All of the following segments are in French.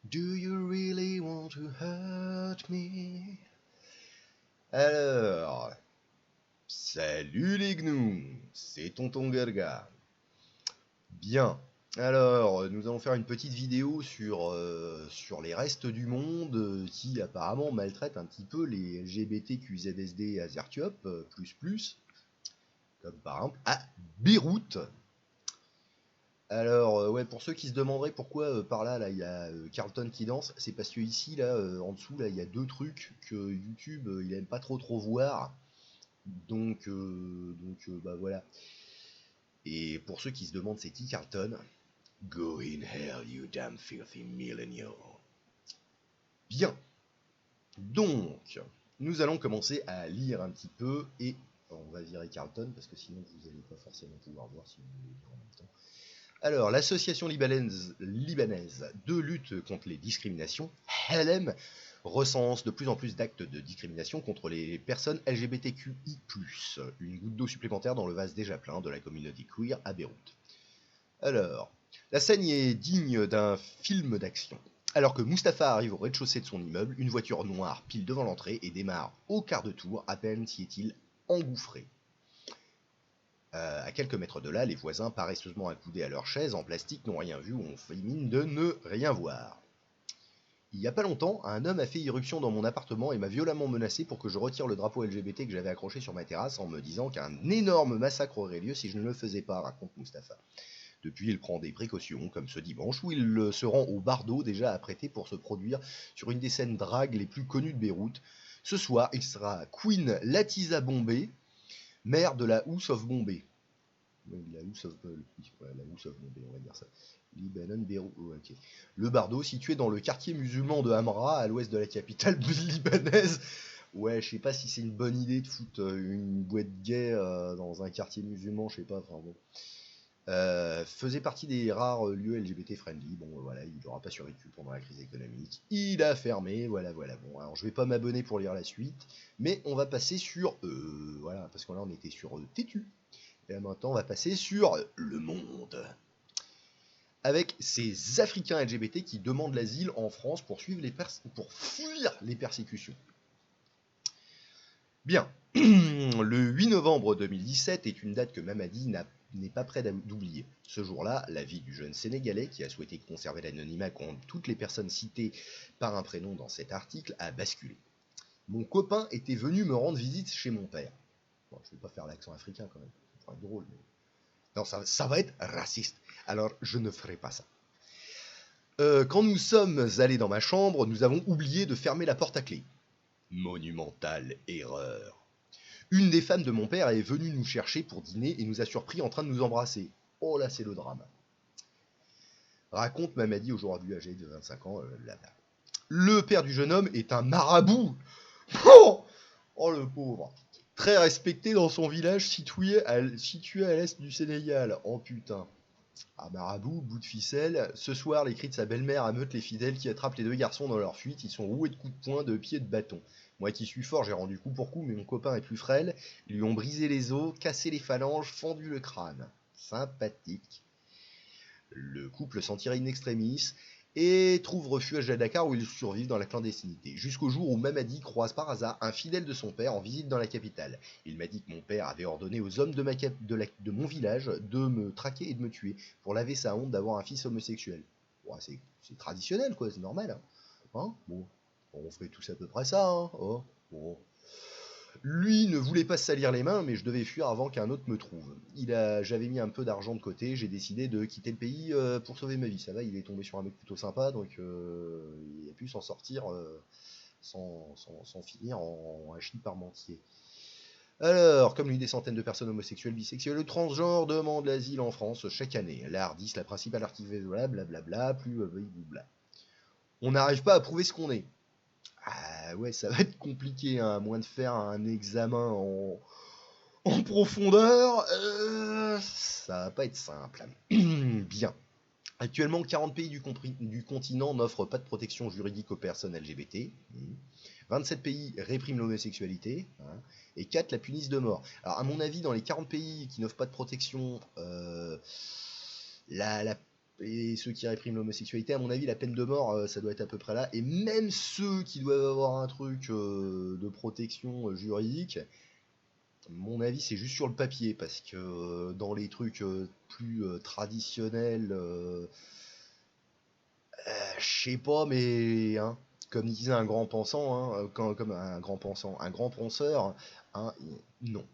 Do you really want to hurt me? Alors, salut les gnous, c'est Tonton Gurga. Bien, alors nous allons faire une petite vidéo sur les restes du monde qui apparemment maltraitent un petit peu les LGBTQZSD Azertiop, comme par exemple à Beyrouth. Alors, ouais, pour ceux qui se demanderaient pourquoi par là, il y a Carlton qui danse, c'est parce que ici, là, en dessous, là, il y a deux trucs que YouTube, il aime pas trop voir. Bah voilà. Et pour ceux qui se demandent c'est qui Carlton, go in hell, you damn filthy millennial. Bien. Donc, nous allons commencer à lire un petit peu et on va virer Carlton parce que sinon vous n'allez pas forcément pouvoir voir si vous voulez lire en même temps. Alors, l'association libanaise de lutte contre les discriminations, HLM, recense de plus en plus d'actes de discrimination contre les personnes LGBTQI+, une goutte d'eau supplémentaire dans le vase déjà plein de la communauté queer à Beyrouth. Alors, la scène est digne d'un film d'action. Alors que Mustapha arrive au rez-de-chaussée de son immeuble, une voiture noire pile devant l'entrée et démarre au quart de tour, à peine s'y est-il engouffré. À quelques mètres de là, les voisins, paresseusement accoudés à leurs chaises en plastique, n'ont rien vu ou ont fait mine de ne rien voir. Il y a pas longtemps, un homme a fait irruption dans mon appartement et m'a violemment menacé pour que je retire le drapeau LGBT que j'avais accroché sur ma terrasse en me disant qu'un énorme massacre aurait lieu si je ne le faisais pas, raconte Mustapha. Depuis, il prend des précautions, comme ce dimanche, où il se rend au Bardo déjà apprêté pour se produire sur une des scènes drague les plus connues de Beyrouth. Ce soir, il sera Queen Latiza Bombay, maire de la House of Bombay. La House of Bombay, on va dire ça. Libanon, Beyrouth, oh, ok. Le Bardo, situé dans le quartier musulman de Hamra, à l'ouest de la capitale libanaise. Ouais, je sais pas si c'est une bonne idée de foutre une boîte gay dans un quartier musulman, je sais pas, enfin bon. Faisait partie des rares lieux LGBT friendly. Bon, voilà, il n'aura pas survécu pendant la crise économique. Il a fermé, voilà. Bon, alors je vais pas m'abonner pour lire la suite, mais on va passer sur, voilà, parce que là on était sur Tétu. Et là, maintenant on va passer sur Le Monde. Avec ces Africains LGBT qui demandent l'asile en France pour fuir les persécutions. Bien. Le 8 novembre 2017 est une date que Mamadi n'est pas prêt d'oublier. Ce jour-là, la vie du jeune Sénégalais, qui a souhaité conserver l'anonymat contre toutes les personnes citées par un prénom dans cet article, a basculé. Mon copain était venu me rendre visite chez mon père. Bon, je vais pas faire l'accent africain quand même, ça va être drôle. Mais... non, ça va être raciste, alors je ne ferai pas ça. Quand nous sommes allés dans ma chambre, nous avons oublié de fermer la porte à clé. Monumentale erreur. Une des femmes de mon père est venue nous chercher pour dîner et nous a surpris en train de nous embrasser. Oh là, c'est le drame. Raconte Mamadi, aujourd'hui âgé de 25 ans, là-bas. Le père du jeune homme est un marabout. Oh le pauvre. Très respecté dans son village situé à l'est du Sénégal. Oh putain. Ah marabout, bout de ficelle. Ce soir, les cris de sa belle-mère ameutent les fidèles qui attrapent les deux garçons dans leur fuite. Ils sont roués de coups de poing, de pieds, de bâtons. Moi qui suis fort, j'ai rendu coup pour coup, mais mon copain est plus frêle. Ils lui ont brisé les os, cassé les phalanges, fendu le crâne. Sympathique. Le couple s'en tire in extremis et trouve refuge à Dakar où ils survivent dans la clandestinité. Jusqu'au jour où Mamadi croise par hasard un fidèle de son père en visite dans la capitale. Il m'a dit que mon père avait ordonné aux hommes de mon village de me traquer et de me tuer pour laver sa honte d'avoir un fils homosexuel. Ouais, c'est traditionnel quoi, c'est normal. Hein, bon, on ferait tous à peu près ça. Hein, oh, bon. Lui ne voulait pas se salir les mains, mais je devais fuir avant qu'un autre me trouve. J'avais mis un peu d'argent de côté, j'ai décidé de quitter le pays pour sauver ma vie. Ça va, il est tombé sur un mec plutôt sympa, donc il a pu s'en sortir sans finir en hachis parmentier. Alors, comme lui, des centaines de personnes homosexuelles, bisexuelles ou transgenres demandent l'asile en France chaque année. La Hardis, la principale article, blablabla, plus blablabla. On n'arrive pas à prouver ce qu'on est. Ah ouais, ça va être compliqué, hein, à moins de faire un examen en profondeur. Ça va pas être simple. Bien. Actuellement, 40 pays du continent n'offrent pas de protection juridique aux personnes LGBT. 27 pays répriment l'homosexualité. Hein, et 4 la punissent de mort. Alors, à mon avis, dans les 40 pays qui n'offrent pas de protection, la et ceux qui répriment l'homosexualité, à mon avis, la peine de mort, ça doit être à peu près là. Et même ceux qui doivent avoir un truc de protection juridique, à mon avis, c'est juste sur le papier, parce que dans les trucs plus traditionnels, je sais pas, mais hein, comme disait un grand pensant, hein, comme un grand pensant, un grand penseur, hein, non.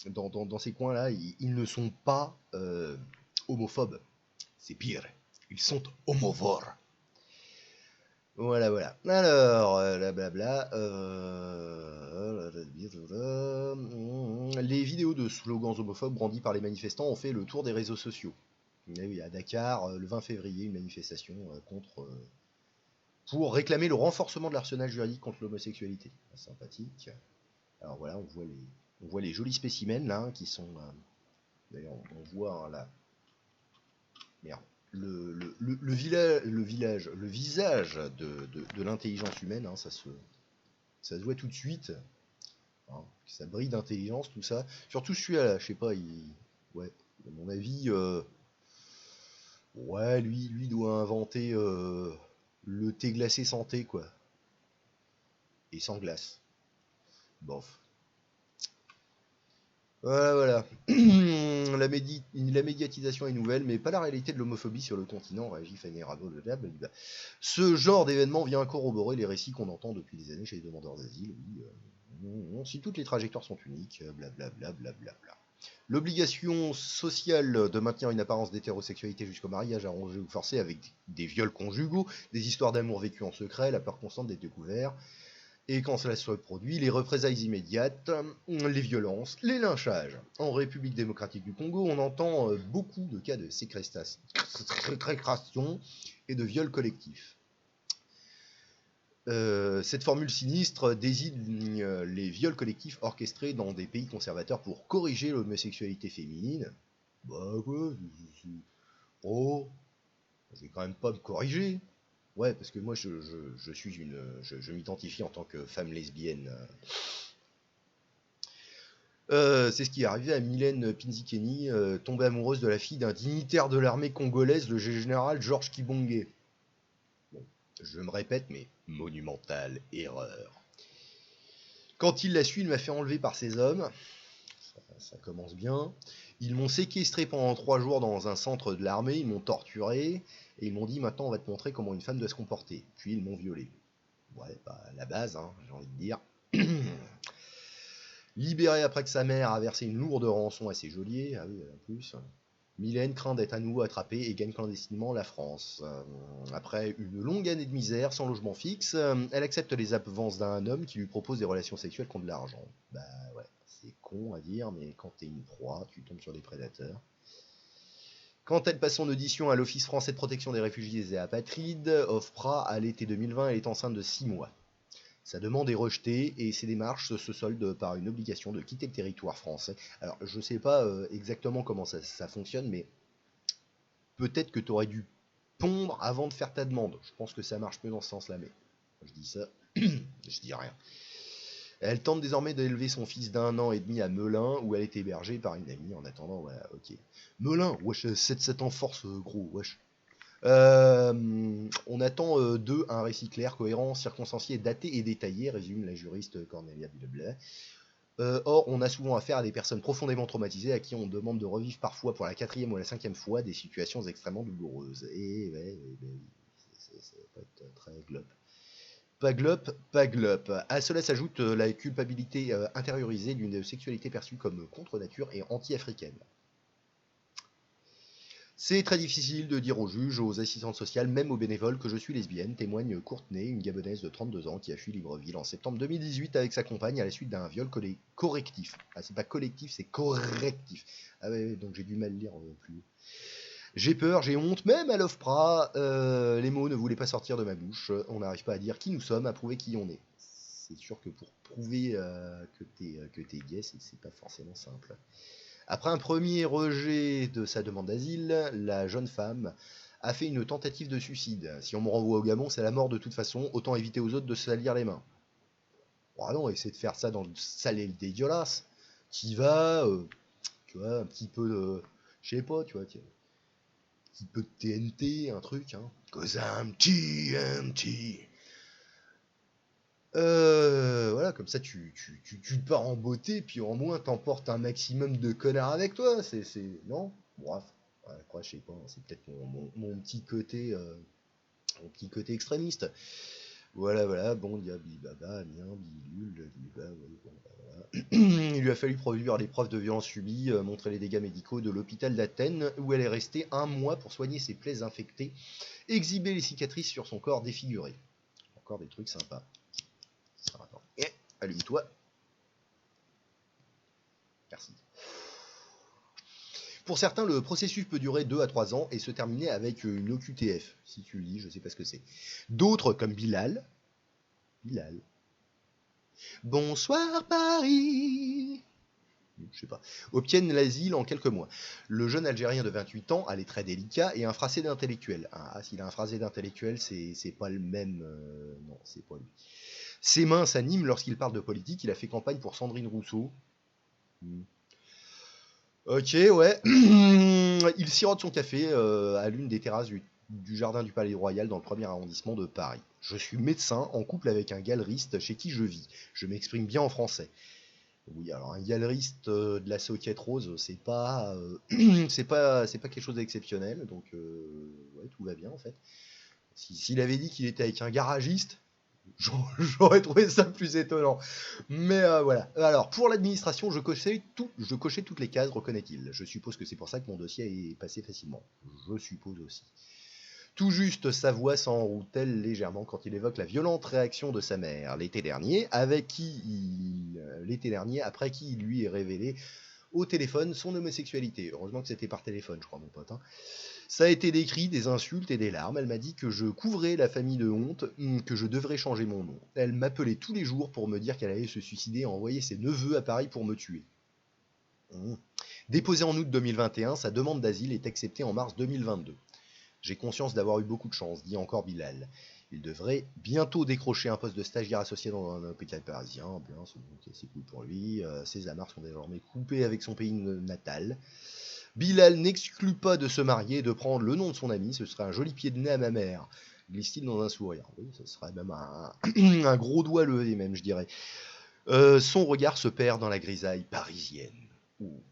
Dans ces coins-là, ils ne sont pas homophobes. C'est pire. Ils sont homovores. Voilà, voilà. Alors, la blabla. Les vidéos de slogans homophobes brandis par les manifestants ont fait le tour des réseaux sociaux. Il y a eu à Dakar, le 20 février, une manifestation pour réclamer le renforcement de l'arsenal juridique contre l'homosexualité. Sympathique. Alors voilà, on voit les jolis spécimens là, qui sont. D'ailleurs, on voit hein, là. Merde. Le visage de l'intelligence humaine, hein, ça se voit tout de suite. Hein, ça brille d'intelligence, tout ça. Surtout celui-là, je sais pas, ouais, à mon avis, ouais, lui doit inventer le thé glacé sans thé, quoi. Et sans glace. Bof. Voilà, voilà. La médiatisation est nouvelle, mais pas la réalité de l'homophobie sur le continent, réagit Fanny Rabo. Ce genre d'événement vient corroborer les récits qu'on entend depuis des années chez les demandeurs d'asile. Oui, si toutes les trajectoires sont uniques, blablabla. L'obligation sociale de maintenir une apparence d'hétérosexualité jusqu'au mariage arrangé ou forcé avec des viols conjugaux, des histoires d'amour vécues en secret, la peur constante d'être découvert. Et quand cela se produit, les représailles immédiates, les violences, les lynchages. En République démocratique du Congo, on entend beaucoup de cas de séquestration et de viols collectifs. Cette formule sinistre désigne les viols collectifs orchestrés dans des pays conservateurs pour corriger l'homosexualité féminine. Bah quoi, oh, je vais quand même pas me corriger. Ouais, parce que moi je suis je m'identifie en tant que femme lesbienne. C'est ce qui est arrivé à Mylène Pinzikeni, tombée amoureuse de la fille d'un dignitaire de l'armée congolaise, le général Georges Kibonge. Bon, je me répète, mais monumentale erreur. Quand il l'a su, il m'a fait enlever par ses hommes. Ça commence bien. Ils m'ont séquestré pendant 3 jours dans un centre de l'armée, ils m'ont torturé, et ils m'ont dit maintenant on va te montrer comment une femme doit se comporter. Puis ils m'ont violé. Ouais, bah la base, hein, j'ai envie de dire. Libéré après que sa mère a versé une lourde rançon à ses geôliers, ah oui, en plus, Mylène craint d'être à nouveau attrapée et gagne clandestinement la France. Après une longue année de misère, sans logement fixe, elle accepte les avances d'un homme qui lui propose des relations sexuelles contre de l'argent. Bah ouais, c'est con à dire, mais quand t'es une proie, tu tombes sur des prédateurs. Quand elle passe son audition à l'Office français de protection des réfugiés et apatrides, OFPRA, à l'été 2020, elle est enceinte de 6 mois. Sa demande est rejetée et ses démarches se soldent par une obligation de quitter le territoire français. Alors, je ne sais pas exactement comment ça fonctionne, mais peut-être que tu aurais dû pondre avant de faire ta demande. Je pense que ça marche mieux dans ce sens-là, mais je dis ça, je dis rien. Elle tente désormais d'élever son fils d'1 an et demi à Melun, où elle est hébergée par une amie en attendant, voilà, ok. Melun, wesh, 7-7 en force, gros, wesh. On attend d'eux un récit clair, cohérent, circonstancié, daté et détaillé, résume la juriste Cornelia Bileblet. Or, on a souvent affaire à des personnes profondément traumatisées à qui on demande de revivre parfois pour la 4e ou la 5e fois des situations extrêmement douloureuses. Et ouais, ça va pas être très glop. Pas glop. À cela s'ajoute la culpabilité intériorisée d'une sexualité perçue comme contre-nature et anti-africaine. C'est très difficile de dire aux juges, aux assistantes sociales, même aux bénévoles que je suis lesbienne, témoigne Courtenay, une Gabonaise de 32 ans qui a fui Libreville en septembre 2018 avec sa compagne à la suite d'un viol correctif. Ah, c'est pas collectif, c'est correctif. Ah ouais, donc j'ai du mal à lire plus. J'ai peur, j'ai honte, même à l'OFPRA, les mots ne voulaient pas sortir de ma bouche. On n'arrive pas à dire qui nous sommes, à prouver qui on est. C'est sûr que pour prouver que t'es gay, c'est pas forcément simple. Après un premier rejet de sa demande d'asile, la jeune femme a fait une tentative de suicide. Si on me renvoie au Gabon, c'est la mort de toute façon, autant éviter aux autres de se salir les mains. Bon, non, essayer de faire ça dans le sale et le dégueulasse. T'y vas, tu vois, un petit peu de... Je sais pas, tu vois, petit peu de TNT, un truc, hein. Cause I'm TNT. Voilà, comme ça tu te pars en beauté, puis au moins t'emportes un maximum de connards avec toi. Non? Bref. Ouais, après, je sais pas, c'est peut-être mon mon petit côté extrémiste. Voilà, voilà, bon, il y a Bibaba, Mien, Bilul, Biba, ouais, bon, bah, voilà. Il lui a fallu produire les preuves de violences subies, montrer les dégâts médicaux de l'hôpital d'Athènes, où elle est restée un mois pour soigner ses plaies infectées, exhiber les cicatrices sur son corps défiguré. Encore des trucs sympas. Alors, attends. Allume-toi. Merci. Pour certains, le processus peut durer 2 à 3 ans et se terminer avec une OQTF. Si tu lis, je sais pas ce que c'est. D'autres, comme Bilal. Bonsoir Paris. Je sais pas, obtiennent l'asile en quelques mois. Le jeune Algérien de 28 ans a les traits délicats et un phrasé d'intellectuel. Ah, s'il a un phrasé d'intellectuel, c'est pas le même. Non, c'est pas lui. Ses mains s'animent lorsqu'il parle de politique. Il a fait campagne pour Sandrine Rousseau. Ok, ouais. Il sirote son café à l'une des terrasses du jardin du Palais Royal dans le premier arrondissement de Paris. Je suis médecin en couple avec un galeriste chez qui je vis. Je m'exprime bien en français. Oui, alors un galeriste de la Soquette Rose, c'est pas quelque chose d'exceptionnel, donc ouais, tout va bien en fait. S'il avait dit qu'il était avec un garagiste, j'aurais trouvé ça plus étonnant. Mais voilà. Alors, pour l'administration, je cochais toutes les cases, reconnaît-il. Je suppose que c'est pour ça que mon dossier est passé facilement. Je suppose aussi. Tout juste sa voix s'enroule-t-elle légèrement quand il évoque la violente réaction de sa mère l'été dernier, après qui il lui est révélé au téléphone son homosexualité. Heureusement que c'était par téléphone, je crois, mon pote. Hein. Ça a été décrit, des insultes et des larmes. Elle m'a dit que je couvrais la famille de honte, que je devrais changer mon nom. Elle m'appelait tous les jours pour me dire qu'elle allait se suicider et envoyer ses neveux à Paris pour me tuer. Déposée en août 2021, sa demande d'asile est acceptée en mars 2022. J'ai conscience d'avoir eu beaucoup de chance, dit encore Bilal. Il devrait bientôt décrocher un poste de stagiaire associé dans un hôpital parisien. Bien, c'est cool pour lui. Ses amarres sont désormais coupées avec son pays natal. Bilal n'exclut pas de se marier et de prendre le nom de son ami. Ce serait un joli pied de nez à ma mère. Glisse-t-il dans un sourire. Oui, ce serait même un gros doigt levé, même, je dirais. Son regard se perd dans la grisaille parisienne. Oh,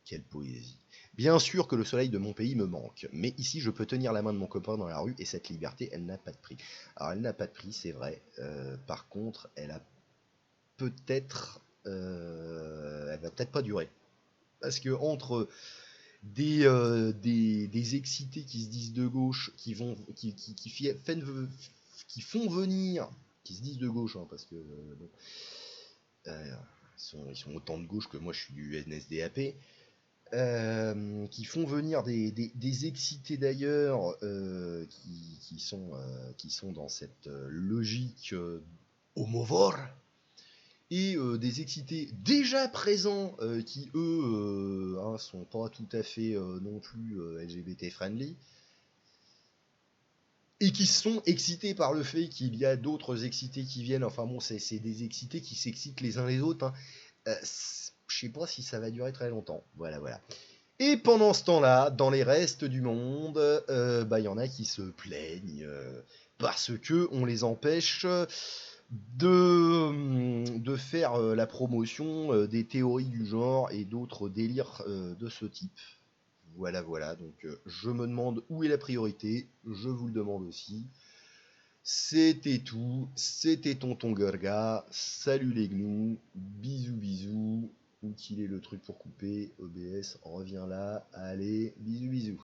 quelle poésie. Bien sûr que le soleil de mon pays me manque, mais ici je peux tenir la main de mon copain dans la rue et cette liberté, elle n'a pas de prix. Alors elle n'a pas de prix, c'est vrai. Par contre, elle a peut-être, elle va peut-être pas durer, parce que entre des excités qui se disent de gauche, qui font venir, qui se disent de gauche, hein, parce que bon, ils sont autant de gauche que moi je suis du NSDAP. Qui font venir des excités d'ailleurs qui sont dans cette logique homovore et des excités déjà présents qui eux sont pas tout à fait non plus LGBT friendly et qui sont excités par le fait qu'il y a d'autres excités qui viennent. Enfin bon, c'est des excités qui s'excitent les uns les autres. Hein. Je sais pas si ça va durer très longtemps. Voilà, voilà. Et pendant ce temps-là, dans les restes du monde, y en a qui se plaignent parce que on les empêche de faire la promotion des théories du genre et d'autres délires de ce type. Voilà, voilà. Donc, je me demande où est la priorité. Je vous le demande aussi. C'était tout. C'était Tonton Gorga. Salut les gnous. Bisous, bisous. Où qu'il est le truc pour couper? OBS, reviens là. Allez, bisous, bisous.